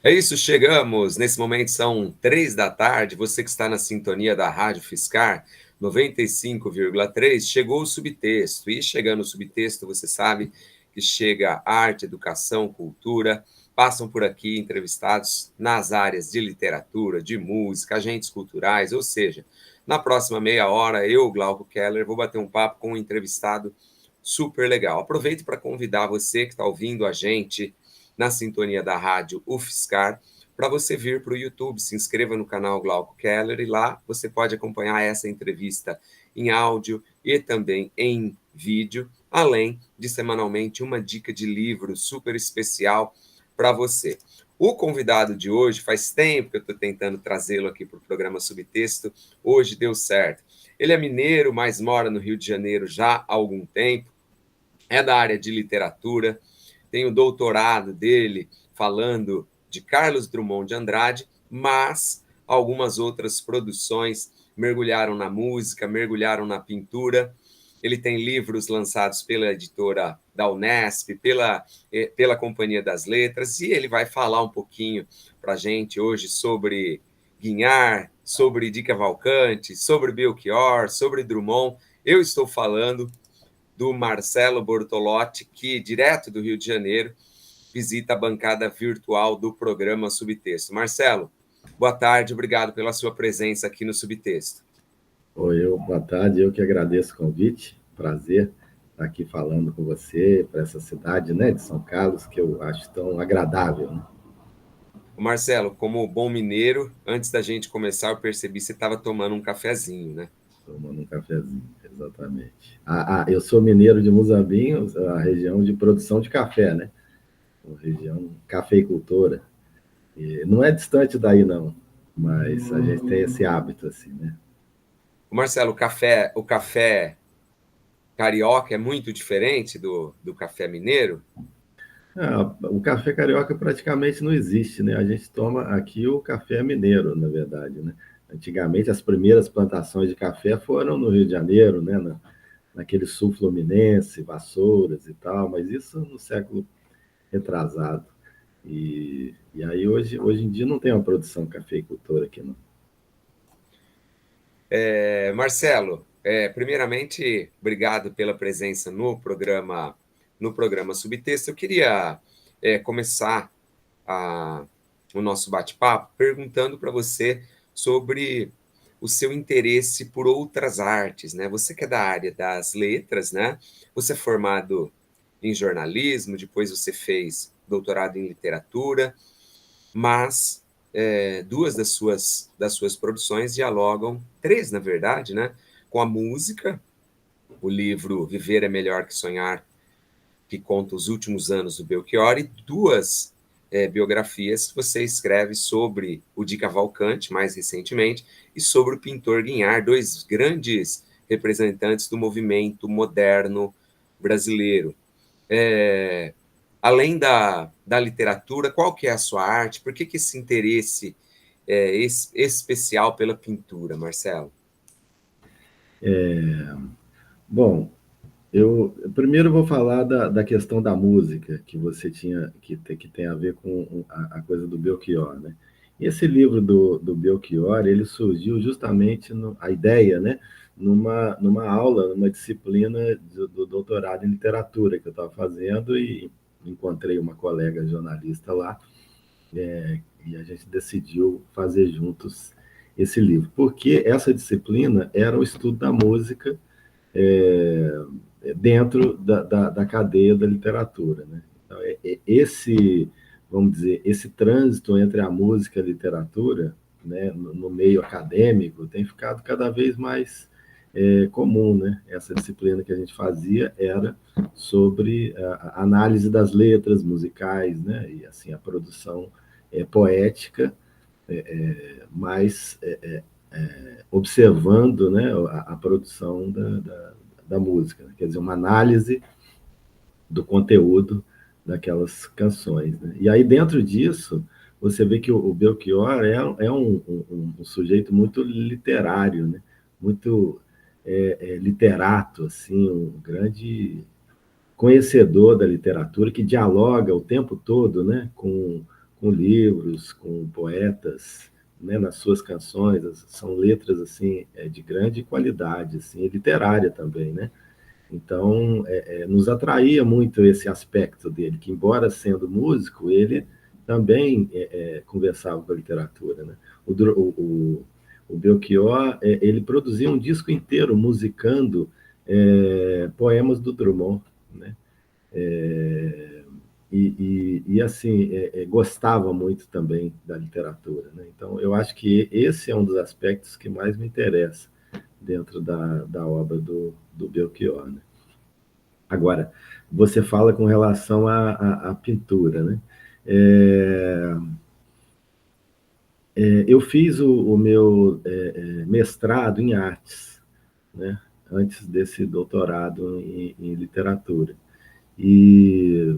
É isso, chegamos. Nesse momento são 3 da tarde. Você que está na sintonia da Rádio Fiscar 95,3, chegou o subtexto. E chegando o subtexto, você sabe que chega arte, educação, cultura. Passam por aqui entrevistados nas áreas de literatura, de música, agentes culturais, ou seja, na próxima meia hora, eu, Glauco Keller, vou bater um papo com um entrevistado super legal. Aproveito para convidar você que está ouvindo a gente na sintonia da rádio UFSCar, para você vir para o YouTube, se inscreva no canal Glauco Keller e lá você pode acompanhar essa entrevista em áudio e também em vídeo, além de semanalmente uma dica de livro super especial para você. O convidado de hoje, faz tempo que eu estou tentando trazê-lo aqui para o programa Subtexto, hoje deu certo. Ele é mineiro, mas mora no Rio de Janeiro já há algum tempo, é da área de literatura, tem o doutorado dele falando de Carlos Drummond de Andrade, mas algumas outras produções mergulharam na música, mergulharam na pintura. Ele tem livros lançados pela editora da Unesp, pela Companhia das Letras, e ele vai falar um pouquinho para a gente hoje sobre Guignard, sobre Di Cavalcanti, sobre Belchior, sobre Drummond. Eu estou falando do Marcelo Bortolotti, que, direto do Rio de Janeiro, visita a bancada virtual do programa Subtexto. Marcelo, boa tarde, obrigado pela sua presença aqui no Subtexto. Oi, boa tarde, eu que agradeço o convite, prazer estar aqui falando com você, para essa cidade, né, de São Carlos, que eu acho tão agradável, né? Marcelo, como bom mineiro, antes da gente começar, eu percebi que você estava tomando um cafezinho, né? Tomando um cafezinho, exatamente. Eu sou mineiro de Muzambinho, a região de produção de café, né? Uma região cafeicultora. E não é distante daí, não, mas a gente tem esse hábito, assim, né? Marcelo, o café carioca é muito diferente do café mineiro? O café carioca praticamente não existe, né? A gente toma aqui o café mineiro, na verdade, né? Antigamente, as primeiras plantações de café foram no Rio de Janeiro, né? Naquele sul fluminense, Vassouras e tal, mas isso no século retrasado. E aí, hoje em dia, não tem uma produção cafeicultora aqui, não. Marcelo, primeiramente, obrigado pela presença no programa Subtexto. Eu queria começar a, o nosso bate-papo perguntando para você sobre o seu interesse por outras artes, né? Você que é da área das letras, né? Você é formado em jornalismo, depois você fez doutorado em literatura, mas duas das suas produções dialogam, três, na verdade, né? Com a música, o livro Viver é Melhor que Sonhar, que conta os últimos anos do Belchior, e duas biografias que você escreve sobre o Di Cavalcanti, mais recentemente, e sobre o pintor Guignard, dois grandes representantes do movimento moderno brasileiro. Além da literatura, qual que é a sua arte? Por que esse interesse especial pela pintura, Marcelo? Bom, eu primeiro vou falar da questão da música que você tinha, que tem a ver com a coisa do Belchior, né? E esse livro do Belchior, ele surgiu justamente, a ideia, né? Numa aula, numa disciplina do doutorado em literatura que eu estava fazendo e encontrei uma colega jornalista lá, e a gente decidiu fazer juntos esse livro, porque essa disciplina era o estudo da música é, dentro da cadeia da literatura, né? Então, esse, vamos dizer, esse trânsito entre a música e a literatura, né, no meio acadêmico, tem ficado cada vez mais comum, né? Essa disciplina que a gente fazia era sobre a análise das letras musicais, né? E assim a produção poética, mas observando, né, a produção da música, né? Quer dizer, uma análise do conteúdo daquelas canções, né? E aí, dentro disso, você vê que o Belchior é um sujeito muito literário, né? Muito literato, assim, um grande conhecedor da literatura, que dialoga o tempo todo, né, com com livros, com poetas, né, nas suas canções, são letras assim de grande qualidade, assim, literária também, né? Então, nos atraía muito esse aspecto dele, que embora sendo músico, ele também conversava com a literatura, né? O Belchior, ele produzia um disco inteiro musicando poemas do Drummond, né? Assim, gostava muito também da literatura, né? Então, eu acho que esse é um dos aspectos que mais me interessa dentro da obra do Belchior, né? Agora, você fala com relação à pintura, né? É, eu fiz o meu mestrado em artes, né? Antes desse doutorado em literatura. E,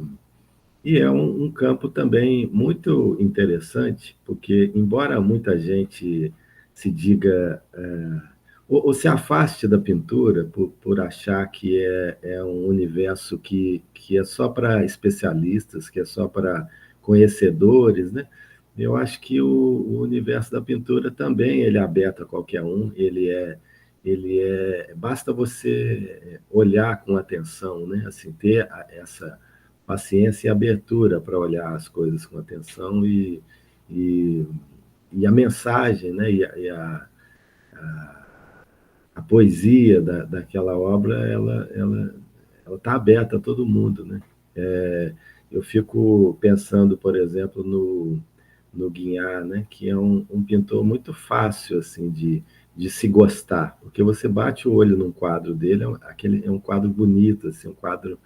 e é um campo também muito interessante, porque, embora muita gente se diga ou se afaste da pintura por achar que é um universo que é só para especialistas, que é só para conhecedores, né? Eu acho que o universo da pintura também ele é aberto a qualquer um, basta você olhar com atenção, né? Assim, ter essa paciência e abertura para olhar as coisas com atenção e, e a mensagem, né? A poesia daquela obra, ela está aberta a todo mundo, né? Eu fico pensando, por exemplo, no Guignard, né? Que é um pintor muito fácil assim de se gostar, porque você bate o olho num quadro dele, é um quadro bonito, assim, um quadro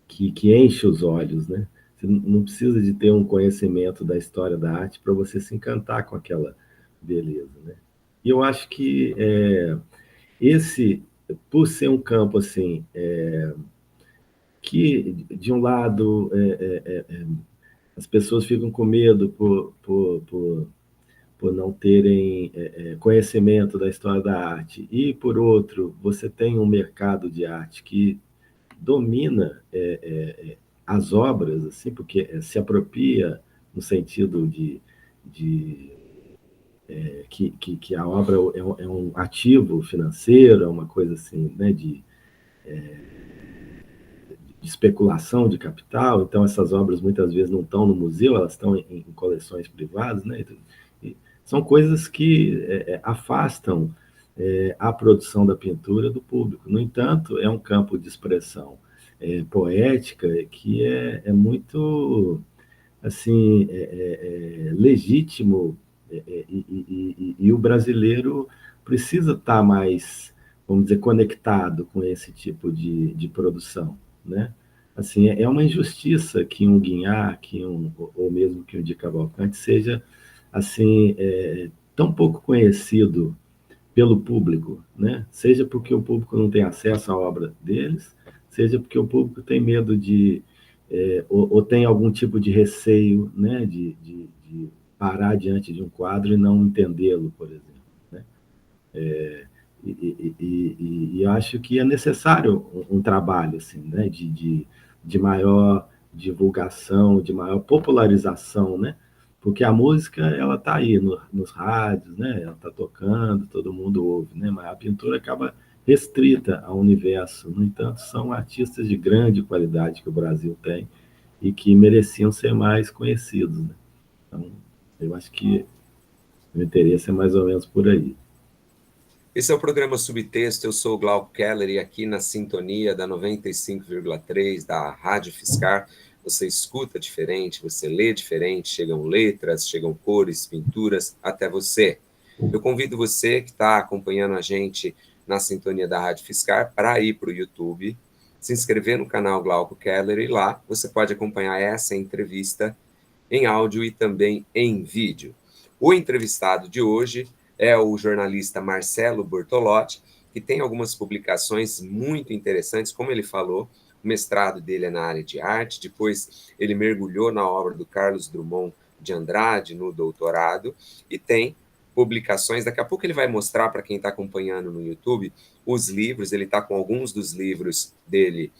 que enche os olhos, né? Você não precisa de ter um conhecimento da história da arte para você se encantar com aquela beleza, né? E eu acho que esse, por ser um campo assim, que de um lado as pessoas ficam com medo por não terem conhecimento da história da arte, e por outro, você tem um mercado de arte que domina as obras, assim, porque se apropria no sentido de que a obra é um ativo financeiro, é uma coisa assim, né, de especulação de capital, então essas obras muitas vezes não estão no museu, elas estão em coleções privadas, né? E são coisas que afastam a produção da pintura do público. No entanto, é um campo de expressão poética que é muito assim legítimo e o brasileiro precisa estar mais, vamos dizer, conectado com esse tipo de produção, né? Assim, é uma injustiça que um Guignard, ou mesmo que um Di Cavalcanti seja assim tão pouco conhecido pelo público, né? Seja porque o público não tem acesso à obra deles, seja porque o público tem medo ou tem algum tipo de receio, né? De parar diante de um quadro e não entendê-lo, por exemplo, né? E acho que é necessário um trabalho assim, né? De maior divulgação, de maior popularização, né? Porque a música ela está aí nos rádios, né? Ela está tocando, todo mundo ouve, né? Mas a pintura acaba restrita ao universo. No entanto, são artistas de grande qualidade que o Brasil tem e que mereciam ser mais conhecidos, né? Então, eu acho que o interesse é mais ou menos por aí. Esse é o programa Subtexto, eu sou o Glauco Keller e aqui na sintonia da 95,3 da Rádio Fiscar, você escuta diferente, você lê diferente, chegam letras, chegam cores, pinturas até você. Eu convido você que está acompanhando a gente na sintonia da Rádio Fiscar para ir para o YouTube, se inscrever no canal Glauco Keller e lá você pode acompanhar essa entrevista em áudio e também em vídeo. O entrevistado de hoje é o jornalista Marcelo Bortolotti, que tem algumas publicações muito interessantes, como ele falou, o mestrado dele é na área de arte, depois ele mergulhou na obra do Carlos Drummond de Andrade no doutorado, e tem publicações, daqui a pouco ele vai mostrar para quem está acompanhando no YouTube os livros, ele está com alguns dos livros dele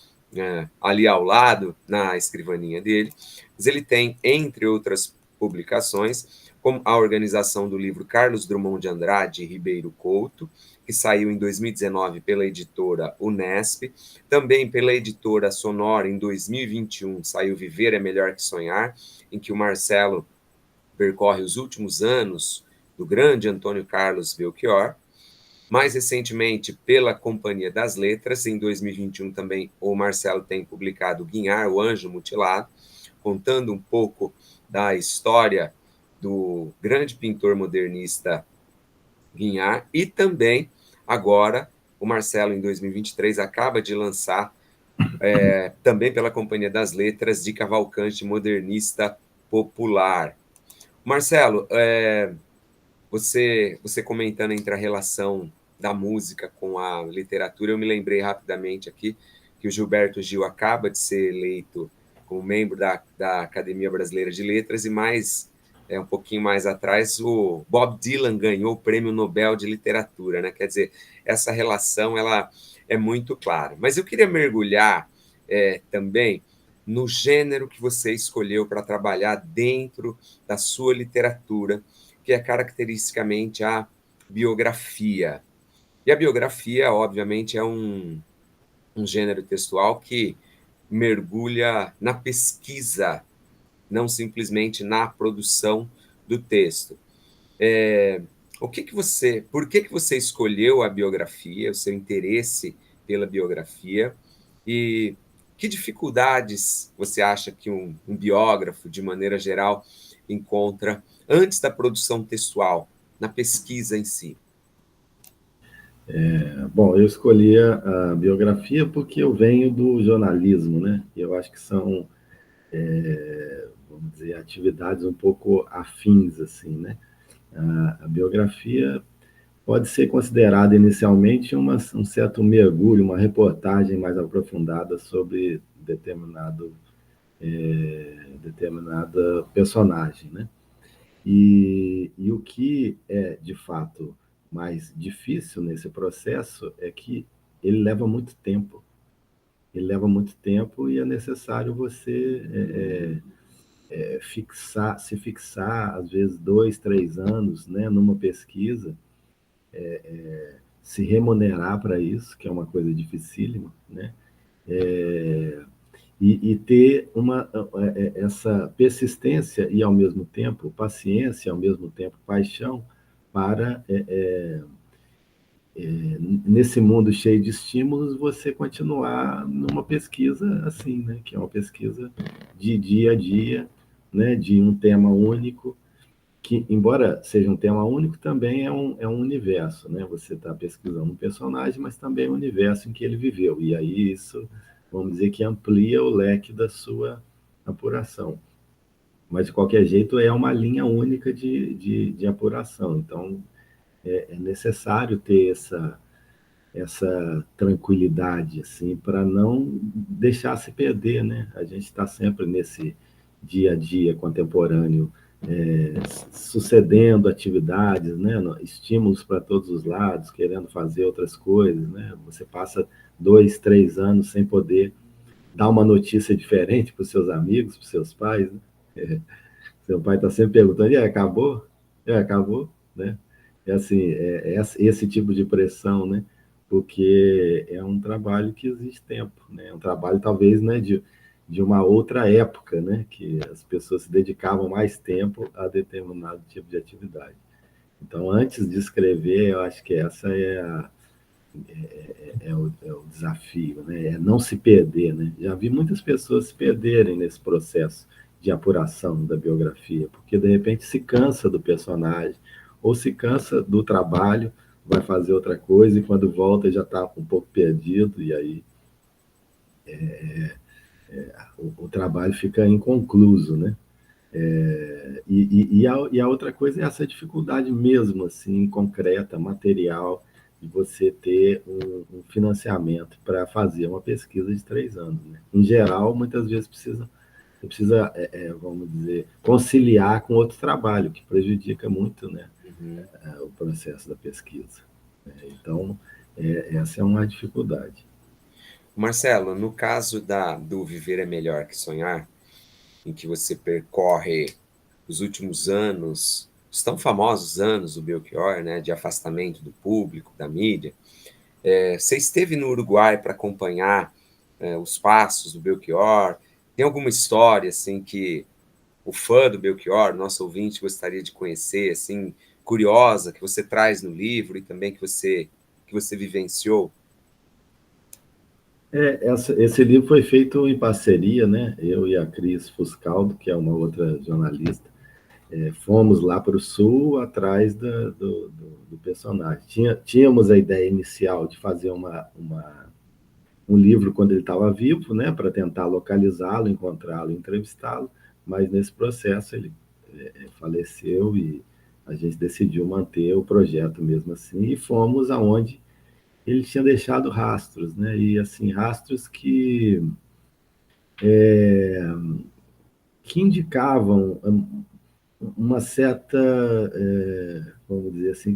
ali ao lado, na escrivaninha dele, mas ele tem, entre outras publicações, como a organização do livro Carlos Drummond de Andrade e Ribeiro Couto, que saiu em 2019 pela editora Unesp, também pela editora Sonora em 2021 saiu Viver é Melhor que Sonhar, em que o Marcelo percorre os últimos anos do grande Antônio Carlos Belchior. Mais recentemente, pela Companhia das Letras, em 2021 também o Marcelo tem publicado Guinhar, o Anjo Mutilado, contando um pouco da história do grande pintor modernista Guinhar, e também, agora, o Marcelo, em 2023, acaba de lançar, também pela Companhia das Letras, de Cavalcante Modernista Popular. Marcelo, você comentando entre a relação da música com a literatura, eu me lembrei rapidamente aqui que o Gilberto Gil acaba de ser eleito como membro da Academia Brasileira de Letras, e um pouquinho mais atrás, o Bob Dylan ganhou o Prêmio Nobel de Literatura, né? Quer dizer, essa relação ela é muito clara. Mas eu queria mergulhar também no gênero que você escolheu para trabalhar dentro da sua literatura, que é caracteristicamente a biografia. E a biografia, obviamente, é um gênero textual que mergulha na pesquisa, não simplesmente na produção do texto. Por que você escolheu a biografia, o seu interesse pela biografia, e que dificuldades você acha que um biógrafo, de maneira geral, encontra antes da produção textual, na pesquisa em si? Bom, eu escolhi a biografia porque eu venho do jornalismo, né? Eu acho que são, vamos dizer, atividades um pouco afins, assim, né? A biografia pode ser considerada inicialmente um certo mergulho, uma reportagem mais aprofundada sobre determinada personagem, né? E o que é, de fato, mais difícil nesse processo é que ele leva muito tempo. Ele leva muito tempo e é necessário você se fixar, às vezes, 2, 3 anos, né, numa pesquisa, se remunerar para isso, que é uma coisa dificílima, né? E ter essa persistência e, ao mesmo tempo, paciência, ao mesmo tempo, paixão para, nesse mundo cheio de estímulos, você continuar numa pesquisa assim, né? Que é uma pesquisa de dia a dia, né? De um tema único, que, embora seja um tema único, também é um universo, né? Você está pesquisando um personagem, mas também é um universo em que ele viveu. E aí isso, vamos dizer que amplia o leque da sua apuração. Mas, de qualquer jeito, é uma linha única de apuração. Então, é necessário ter essa tranquilidade, assim, para não deixar se perder, né? A gente está sempre nesse dia a dia contemporâneo, sucedendo atividades, né? Estímulos para todos os lados, querendo fazer outras coisas, né? Você passa 2, 3 anos sem poder dar uma notícia diferente para os seus amigos, para os seus pais, né? Seu pai está sempre perguntando, e aí, acabou? Acabou, né? É assim, esse tipo de pressão, né? Porque é um trabalho que exige tempo, né? É um trabalho, talvez, né, de uma outra época, né? Que as pessoas se dedicavam mais tempo a determinado tipo de atividade. Então, antes de escrever, eu acho que essa é o desafio, né? É não se perder, né? Já vi muitas pessoas se perderem nesse processo de apuração da biografia, porque de repente se cansa do personagem, ou se cansa do trabalho, vai fazer outra coisa, e quando volta já está um pouco perdido, e aí o trabalho fica inconcluso, né? E a outra coisa é essa dificuldade mesmo, assim, concreta, material, de você ter um financiamento para fazer uma pesquisa de 3 anos. Né? Em geral, muitas vezes você precisa, vamos dizer, conciliar com outro trabalho, que prejudica muito, né, o processo da pesquisa. Então, essa é uma dificuldade. Marcelo, no caso do Viver é Melhor que Sonhar, em que você percorre os últimos anos, os tão famosos anos do Belchior, né, de afastamento do público, da mídia, você esteve no Uruguai para acompanhar os passos do Belchior? Tem alguma história assim que o fã do Belchior, nosso ouvinte, gostaria de conhecer, assim, curiosa, que você traz no livro e também que você vivenciou? Esse livro foi feito em parceria, né? Eu e a Cris Fuscaldo, que é uma outra jornalista, fomos lá para o sul atrás do personagem. Tínhamos a ideia inicial de fazer um livro quando ele estava vivo, né? Para tentar localizá-lo, encontrá-lo, entrevistá-lo, mas nesse processo ele faleceu e a gente decidiu manter o projeto mesmo assim e fomos aonde ele tinha deixado rastros, né? E assim, rastros que indicavam uma certa, vamos dizer assim,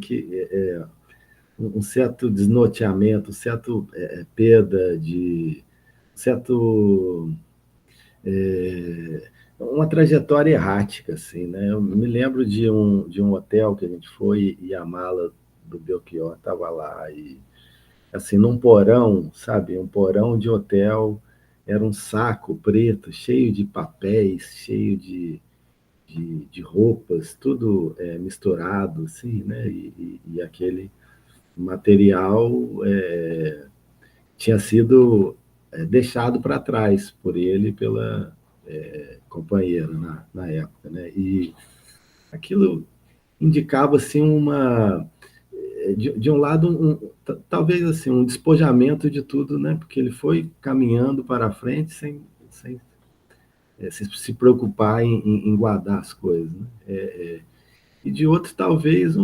um certo desnorteamento, um certo perda de, certo uma trajetória errática, assim, né? Eu me lembro de um hotel que a gente foi e a mala do Belchior estava lá e assim, num porão, sabe? Um porão de hotel, era um saco preto, cheio de papéis, cheio de roupas, tudo misturado, assim, né? E aquele material tinha sido deixado para trás por ele e pela companheira na época, né? E aquilo indicava assim de um lado talvez assim um despojamento de tudo, né? Porque ele foi caminhando para a frente sem se preocupar em guardar as coisas, né? E de outro talvez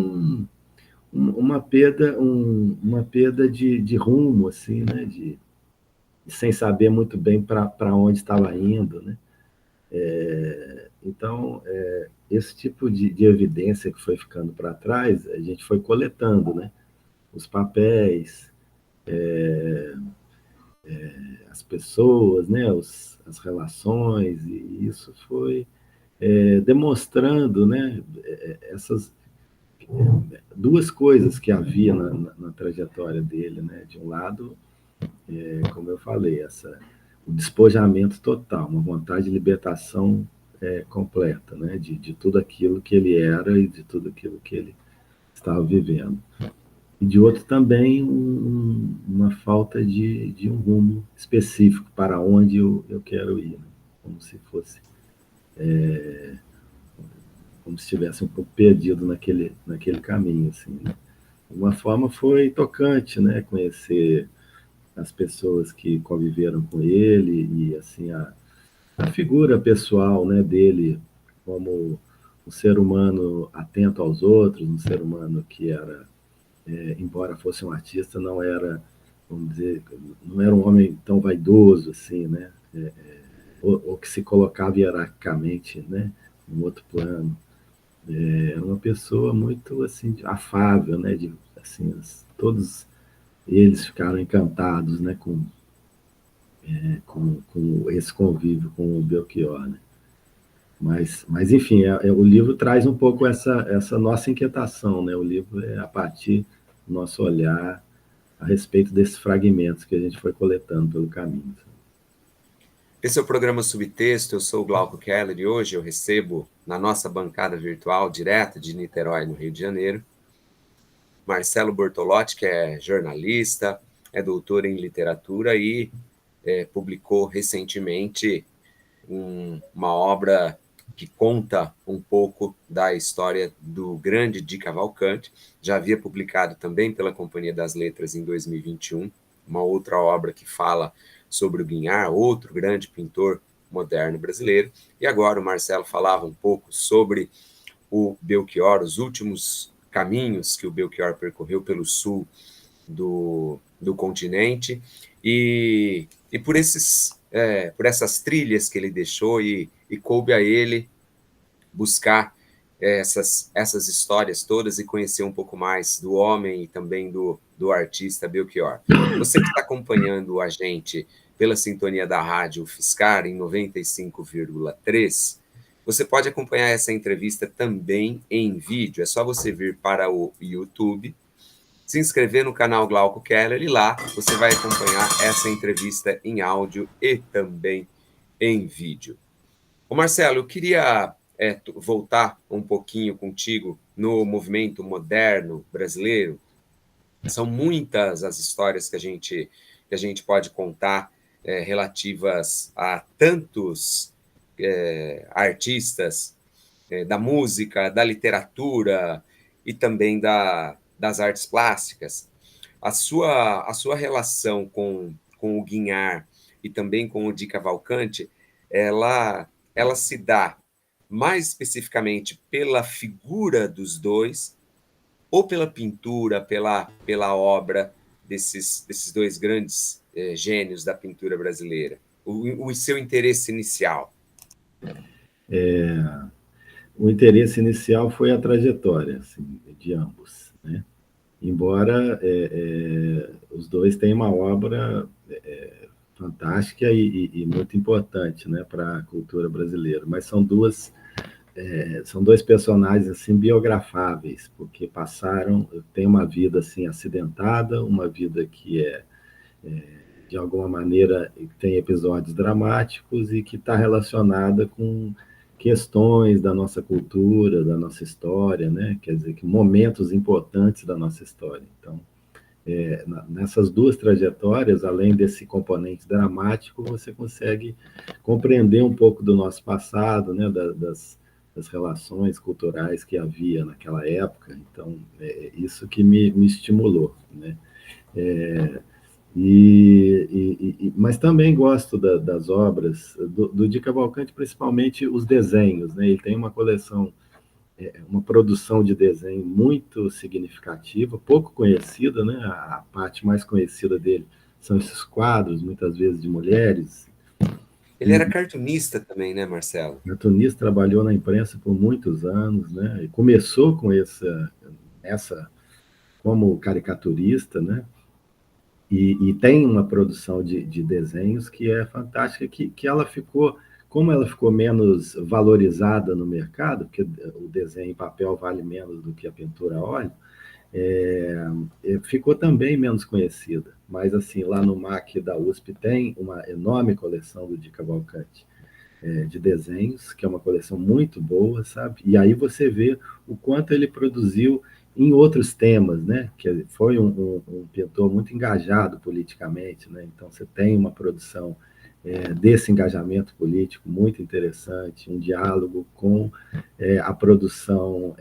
uma perda de rumo, assim, né? Sem saber muito bem para onde estava indo, né? Então, esse tipo de evidência que foi ficando para trás, a gente foi coletando, né? Os papéis, as pessoas, né? As relações, e isso foi demonstrando, né? Essas duas coisas que havia na trajetória dele, né? De um lado, como eu falei, o despojamento total, uma vontade de libertação completa, né? De tudo aquilo que ele era e de tudo aquilo que ele estava vivendo. E de outro também uma falta de um rumo específico para onde eu quero ir, né? Como se fosse, como se estivesse um pouco perdido naquele caminho, assim, né? De uma forma foi tocante, né? Conhecer as pessoas que conviveram com ele e assim a figura pessoal, né, dele como um ser humano atento aos outros, um ser humano que era, embora fosse um artista, não era, vamos dizer, não era um homem tão vaidoso assim, né, ou que se colocava hierarquicamente, né, em outro plano. Era uma pessoa muito assim afável, né, de assim todos eles ficaram encantados, né, com esse convívio com o Belchior, né? Mas enfim, o livro traz um pouco essa nossa inquietação, né? O livro é a partir do nosso olhar a respeito desses fragmentos que a gente foi coletando pelo caminho. Esse é o programa Subtexto, eu sou o Glauco Keller e hoje eu recebo na nossa bancada virtual, direto de Niterói, no Rio de Janeiro, Marcelo Bortolotti, que é jornalista, é doutor em literatura e publicou recentemente uma obra que conta um pouco da história do grande Di Cavalcanti. Já havia publicado também pela Companhia das Letras em 2021, uma outra obra que fala sobre o Guinhar, outro grande pintor moderno brasileiro. E agora o Marcelo falava um pouco sobre o Belchior, os últimos caminhos que o Belchior percorreu pelo sul do continente e por essas trilhas que ele deixou e coube a ele buscar essas histórias todas e conhecer um pouco mais do homem e também do artista Belchior. Você que está acompanhando a gente pela sintonia da Rádio Fiscar em 95,3, você pode acompanhar essa entrevista também em vídeo. É só você vir para o YouTube, se inscrever no canal Glauco Keller e lá você vai acompanhar essa entrevista em áudio e também em vídeo. Ô Marcelo, eu queria voltar um pouquinho contigo no movimento moderno brasileiro. São muitas as histórias que a gente pode contar relativas a tantos artistas da música, da literatura e também das artes plásticas. A sua relação com o Guinhar e também com o Di Cavalcanti, ela se dá mais especificamente pela figura dos dois ou pela pintura, pela obra desses dois grandes gênios da pintura brasileira? O seu interesse inicial? O interesse inicial foi a trajetória assim, de ambos, né? Embora os dois tenham uma obra fantástica e muito importante, né, para a cultura brasileira, mas são dois personagens assim biografáveis, porque tem uma vida assim acidentada, uma vida que de alguma maneira tem episódios dramáticos e que está relacionada com questões da nossa cultura, da nossa história, né? Quer dizer, que momentos importantes da nossa história. Então, nessas duas trajetórias, além desse componente dramático, você consegue compreender um pouco do nosso passado, né? Das relações culturais que havia naquela época. Então, isso que me estimulou, né? É, mas também gosto das obras do Di Cavalcanti, principalmente os desenhos, né? Ele tem uma coleção, uma produção de desenho muito significativa, pouco conhecida, né? A parte mais conhecida dele são esses quadros, muitas vezes de mulheres. Ele era cartunista também, né, Marcelo? Tunis trabalhou na imprensa por muitos anos, né? E começou com essa como caricaturista, né? E tem uma produção de desenhos que é fantástica, que ela ficou, como ela ficou menos valorizada no mercado, porque o desenho em papel vale menos do que a pintura a óleo, ficou também menos conhecida. Mas, assim, lá no MAC da USP tem uma enorme coleção do Di Cavalcanti, de desenhos, que é uma coleção muito boa, sabe? E aí você vê o quanto ele produziu em outros temas, né? Que foi um pintor muito engajado politicamente, né? Então você tem uma produção desse engajamento político muito interessante, um diálogo com a produção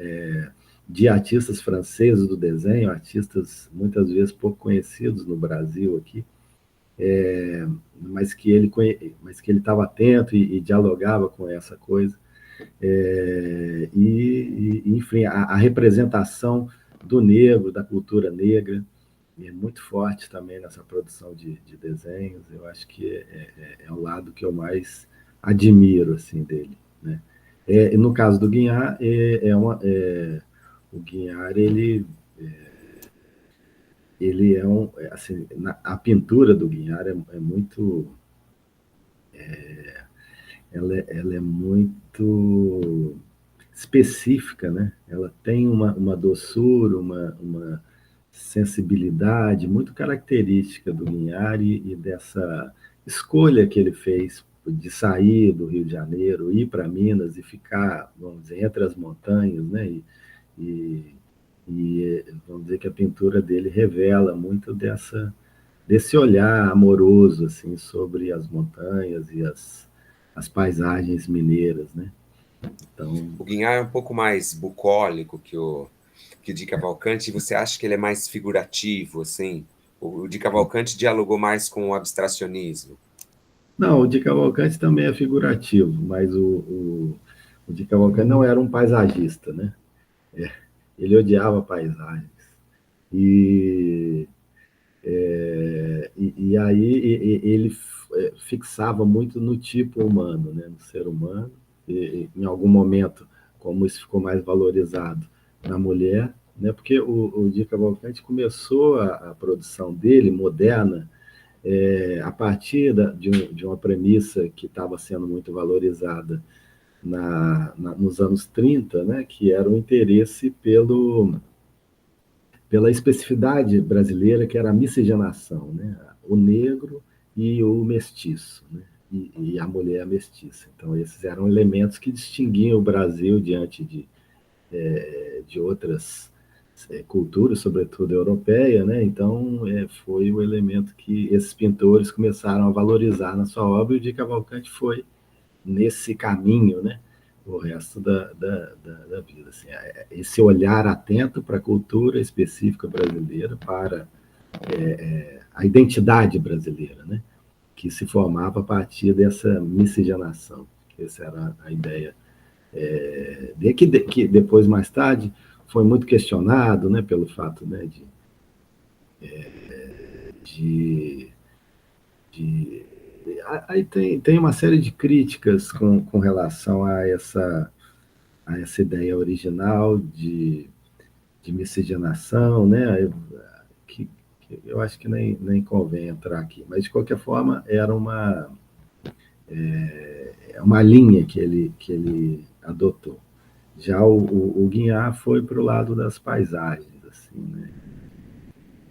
de artistas franceses do desenho, artistas muitas vezes pouco conhecidos no Brasil aqui, mas que ele estava atento e dialogava com essa coisa. Enfim, a representação do negro, da cultura negra, é muito forte também nessa produção de desenhos. Eu acho que é o lado que eu mais admiro assim dele, né? No caso do Guinhar, o Guinhar ele assim, a pintura do Guinhar é muito ela é muito específica, né? Ela tem uma doçura, uma sensibilidade muito característica do Linhari e dessa escolha que ele fez de sair do Rio de Janeiro, ir para Minas e ficar, vamos dizer, entre as montanhas, né? E, vamos dizer que a pintura dele revela muito desse olhar amoroso assim sobre as montanhas e as paisagens mineiras, né? Então, O Guinhar é um pouco mais bucólico que o Di Cavalcanti. Você acha que ele é mais figurativo, assim? O Di Cavalcanti dialogou mais com o abstracionismo. não, o de Cavalcante também é figurativo, mas o de Cavalcante não era um paisagista, né? Ele odiava paisagens. E, e aí ele fixava muito no tipo humano, né? No ser humano. Em algum momento como isso ficou mais valorizado na mulher, né? Porque o Di Cavalcanti começou a produção dele, moderna, a partir de uma premissa que estava sendo muito valorizada nos anos 30, né? Que era o interesse pela especificidade brasileira, que era a miscigenação, né? O negro e o mestiço, né? E a mulher mestiça. Então, esses eram elementos que distinguiam o Brasil diante de outras culturas, sobretudo europeia, né? Então, foi o elemento que esses pintores começaram a valorizar na sua obra, e o Di Cavalcanti foi nesse caminho, né? O resto da vida. Assim, esse olhar atento para a cultura específica brasileira, para a identidade brasileira, né? Que se formava a partir dessa miscigenação. Essa era a ideia. Que depois, mais tarde, foi muito questionado, né, pelo fato, né, de, de aí tem uma série de críticas com relação a essa ideia original de miscigenação, né? Que eu acho que nem convém entrar aqui. Mas, de qualquer forma, era uma linha que ele adotou. Já o Guignard foi para o lado das paisagens, assim, né?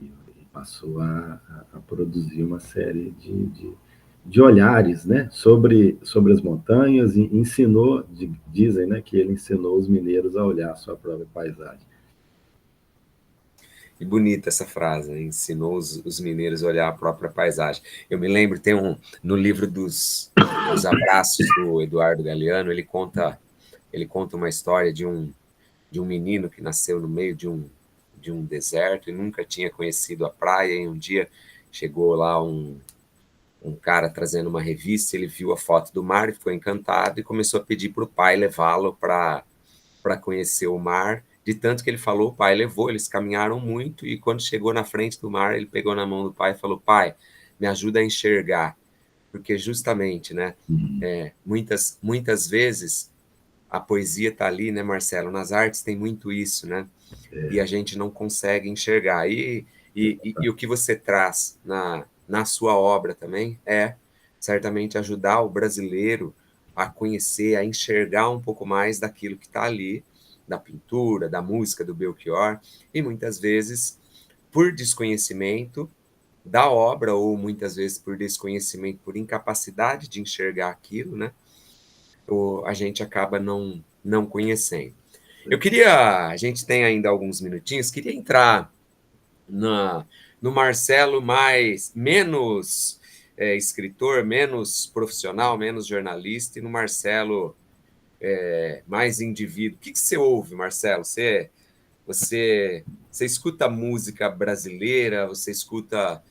E passou a produzir uma série de olhares, né, sobre as montanhas, e ensinou, dizem, né, que ele ensinou os mineiros a olhar a sua própria paisagem. E bonita essa frase, né? Ensinou os mineiros a olhar a própria paisagem. Eu me lembro, no livro dos abraços do Eduardo Galeano, ele conta uma história de um menino que nasceu no meio de um deserto e nunca tinha conhecido a praia, e um dia chegou lá um cara trazendo uma revista, ele viu a foto do mar e ficou encantado e começou a pedir para o pai levá-lo para conhecer o mar. De tanto que ele falou, o pai levou, eles caminharam muito, e quando chegou na frente do mar, ele pegou na mão do pai e falou: pai, me ajuda a enxergar, porque justamente, né, muitas vezes a poesia está ali, né, Marcelo? Nas artes tem muito isso, né? E a gente não consegue enxergar. E o que você traz na sua obra também é certamente ajudar o brasileiro a conhecer, a enxergar um pouco mais daquilo que está ali, da pintura, da música do Belchior, e muitas vezes, por desconhecimento da obra, ou muitas vezes por desconhecimento, por incapacidade de enxergar aquilo, né? A gente acaba não conhecendo. A gente tem ainda alguns minutinhos, queria entrar no Marcelo menos escritor, menos profissional, menos jornalista, e no Marcelo mais indivíduo. O que você ouve, Marcelo? Você escuta música brasileira, você escuta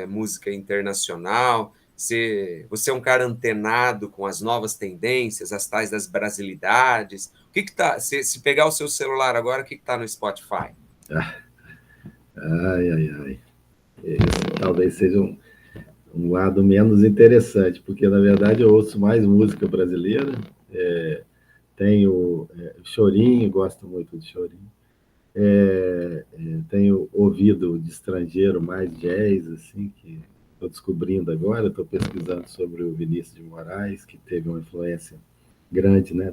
música internacional, você é um cara antenado com as novas tendências, as tais das brasilidades. O que tá? Se pegar o seu celular agora, o que está no Spotify? Ai, ai, ai. Esse talvez seja um lado menos interessante, porque, na verdade, eu ouço mais música brasileira. Tenho Chorinho, gosto muito de Chorinho. Tenho ouvido de estrangeiro mais jazz, assim, que estou descobrindo agora. Estou pesquisando sobre o Vinícius de Moraes, que teve uma influência grande, né,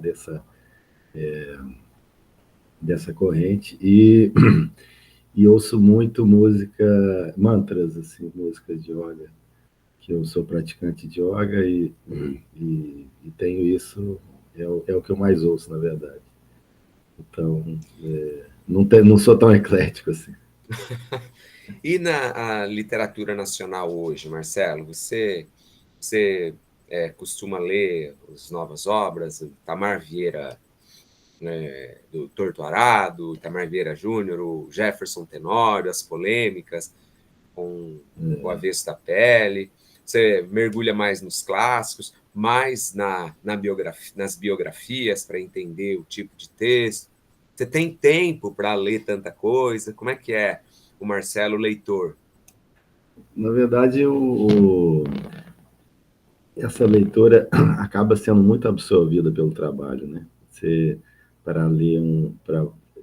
dessa corrente. E ouço muito música, mantras, assim, músicas de yoga, que eu sou praticante de yoga e tenho isso, é o que eu mais ouço, na verdade. Então, não sou tão eclético assim. E na literatura nacional hoje, Marcelo, você costuma ler as novas obras, Itamar Vieira, do Torto Arado, Itamar Vieira Júnior, o Jefferson Tenório, as polêmicas com o Avesso da Pele? Você mergulha mais nos clássicos, mais nas biografias para entender o tipo de texto? Você tem tempo para ler tanta coisa? Como é que é o Marcelo leitor? Na verdade, essa leitura acaba sendo muito absorvida pelo trabalho, né? para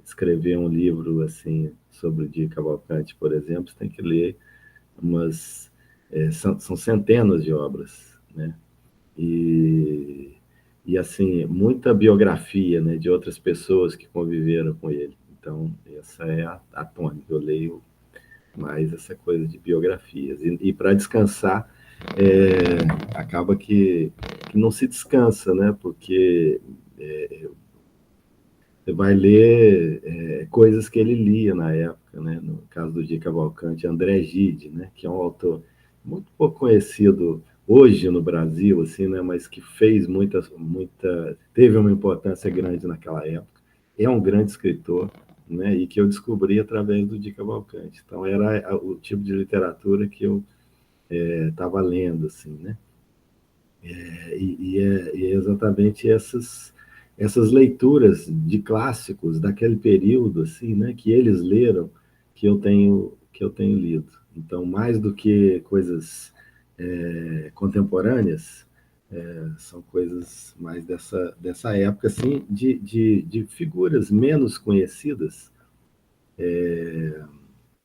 escrever um livro assim sobre o Di Cavalcanti, por exemplo, você tem que ler são centenas de obras, né? E, assim, muita biografia, né, de outras pessoas que conviveram com ele. Então, essa é a tônica. Eu leio mais essa coisa de biografias. E para descansar, acaba que não se descansa, né? Porque você vai ler coisas que ele lia na época, né? No caso do Di Cavalcanti, André Gide, né? Que é um autor muito pouco conhecido hoje no Brasil, assim, né? Mas que fez teve uma importância grande naquela época. É um grande escritor, né? E que eu descobri através do Di Cavalcanti. Então era o tipo de literatura que eu estava lendo, assim, né? E é exatamente essas leituras de clássicos daquele período, assim, né, que eles leram, que eu tenho lido. Então, mais do que coisas contemporâneas, são coisas mais dessa época, assim, de figuras menos conhecidas,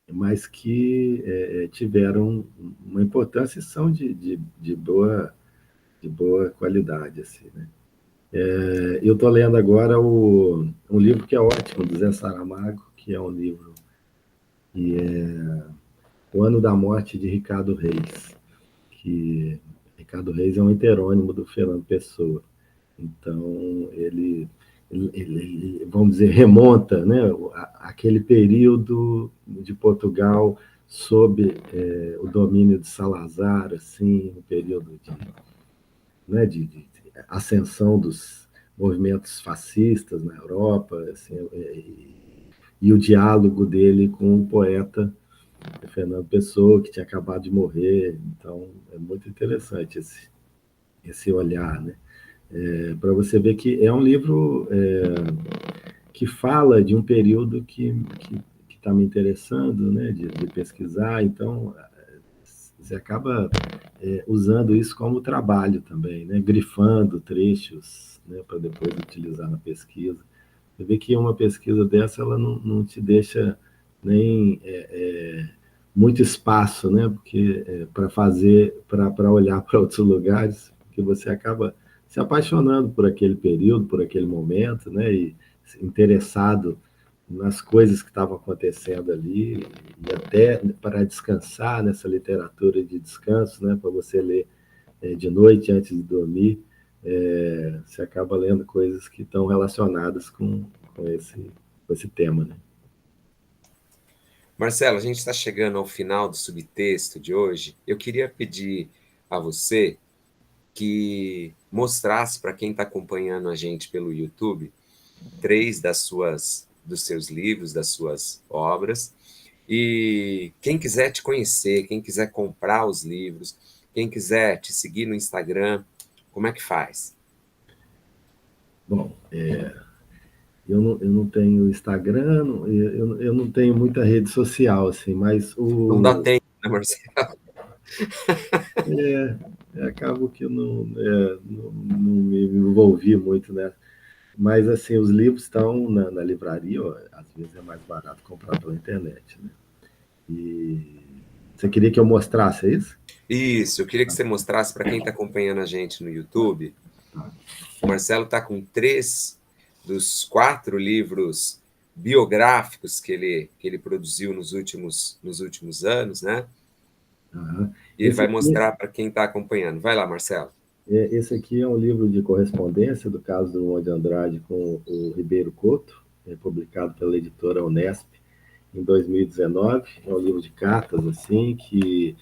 mas que tiveram uma importância e são de boa qualidade, assim, né? Eu estou lendo agora um livro que é ótimo, do Zé Saramago, que é um livro que é O Ano da Morte de Ricardo Reis, que Ricardo Reis é um heterônimo do Fernando Pessoa. Então, ele, vamos dizer, remonta, né, aquele período de Portugal sob o domínio de Salazar, assim, um período né, de ascensão dos movimentos fascistas na Europa, assim, e o diálogo dele com o poeta Fernando Pessoa, que tinha acabado de morrer. Então, é muito interessante esse olhar, né? Para você ver que é um livro que fala de um período que está me interessando, né, de pesquisar. Então, você acaba usando isso como trabalho também, né? Grifando trechos, né, para depois utilizar na pesquisa. Você vê que uma pesquisa dessa ela não te deixa nem muito espaço, né? Porque para olhar para outros lugares, que você acaba se apaixonando por aquele período, por aquele momento, né? E interessado nas coisas que estavam acontecendo ali, e até para descansar nessa literatura de descanso, né, para você ler de noite antes de dormir, você acaba lendo coisas que estão relacionadas com esse tema. Né? Marcelo, a gente está chegando ao final do subtexto de hoje. Eu queria pedir a você que mostrasse para quem está acompanhando a gente pelo YouTube três dos seus livros, das suas obras. E quem quiser te conhecer, quem quiser comprar os livros, quem quiser te seguir no Instagram, como é que faz? Bom, eu não tenho Instagram, eu não tenho muita rede social, assim, mas Não dá tempo, né, Marcelo? acabo que eu não me envolvi muito, né? Mas, assim, os livros estão na livraria, ó, às vezes é mais barato comprar pela internet, né? E você queria que eu mostrasse isso? Isso, eu queria que você mostrasse para quem está acompanhando a gente no YouTube. O Marcelo está com 3 dos 4 livros biográficos que ele produziu nos últimos anos, né? Uhum. E ele vai mostrar para quem está acompanhando. Vai lá, Marcelo. Esse aqui é um livro de correspondência do Carlos Drummond de Andrade com o Ribeiro Couto, publicado pela editora Unesp em 2019. É um livro de cartas, assim, que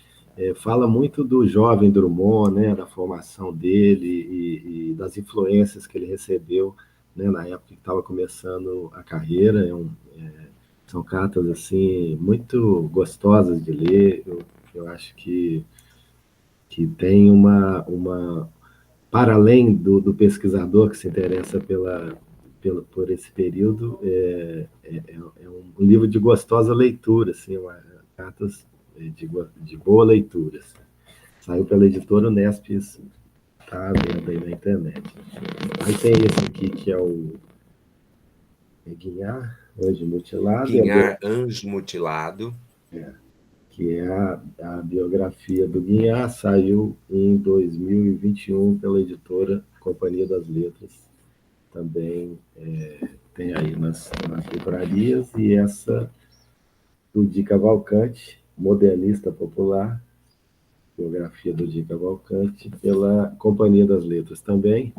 fala muito do jovem Drummond, né, da formação dele e das influências que ele recebeu, né, na época que estava começando a carreira. São cartas assim muito gostosas de ler. Eu acho que tem para além do pesquisador que se interessa por esse período, é um livro de gostosa leitura, assim, cartas de boa leitura. Assim. Saiu pela editora Unesp, está vendo aí na internet. Aí tem esse aqui, que é É Guiar, Anjo Mutilado, Guinhar Anjo Mutilado. que é a biografia do Guiar, saiu em 2021 pela editora Companhia das Letras. Também tem aí nas livrarias, e essa do Di Cavalcante, Modernista Popular, biografia do Di Cavalcante, pela Companhia das Letras também,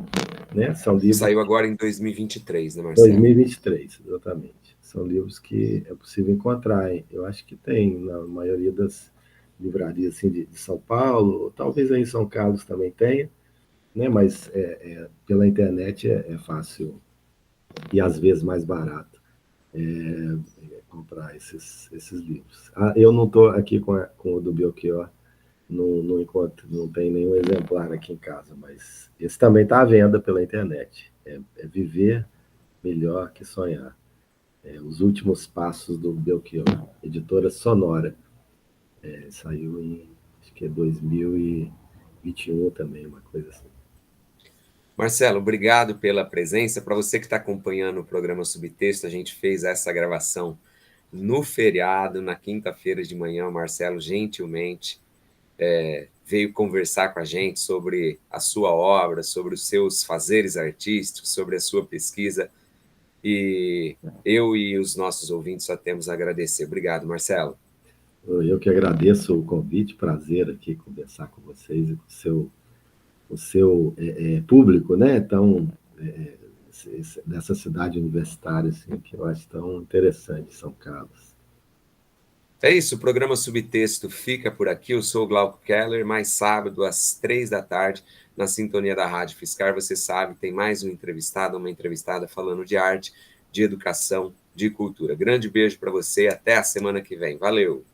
né? São livros... Saiu agora em 2023, né, Marcelo? 2023, exatamente. São livros que é possível encontrar. Eu acho que tem na maioria das livrarias assim, de São Paulo, talvez aí em São Carlos também tenha, né? Mas pela internet é fácil e às vezes mais barato comprar esses livros. Eu não estou aqui com o do Belchior, não encontro, não tem nenhum exemplar aqui em casa, mas esse também está à venda pela internet. É Viver Melhor que Sonhar. Os Últimos Passos do Belchior, editora Sonora. Saiu em, acho que é 2021 também, uma coisa assim. Marcelo, obrigado pela presença. Para você que está acompanhando o programa Subtexto, a gente fez essa gravação no feriado, na quinta-feira de manhã. O Marcelo gentilmente veio conversar com a gente sobre a sua obra, sobre os seus fazeres artísticos, sobre a sua pesquisa. E eu e os nossos ouvintes só temos a agradecer. Obrigado, Marcelo. Eu que agradeço o convite, prazer aqui conversar com vocês e com o seu público, né? Então, dessa cidade universitária, assim, que eu acho tão interessante, São Carlos. É isso, o programa Subtexto fica por aqui. Eu sou o Glauco Keller, mais sábado às 3 da tarde, na sintonia da Rádio Fiscar. Você sabe, tem mais um entrevistado, uma entrevistada falando de arte, de educação, de cultura. Grande beijo para você, até a semana que vem. Valeu!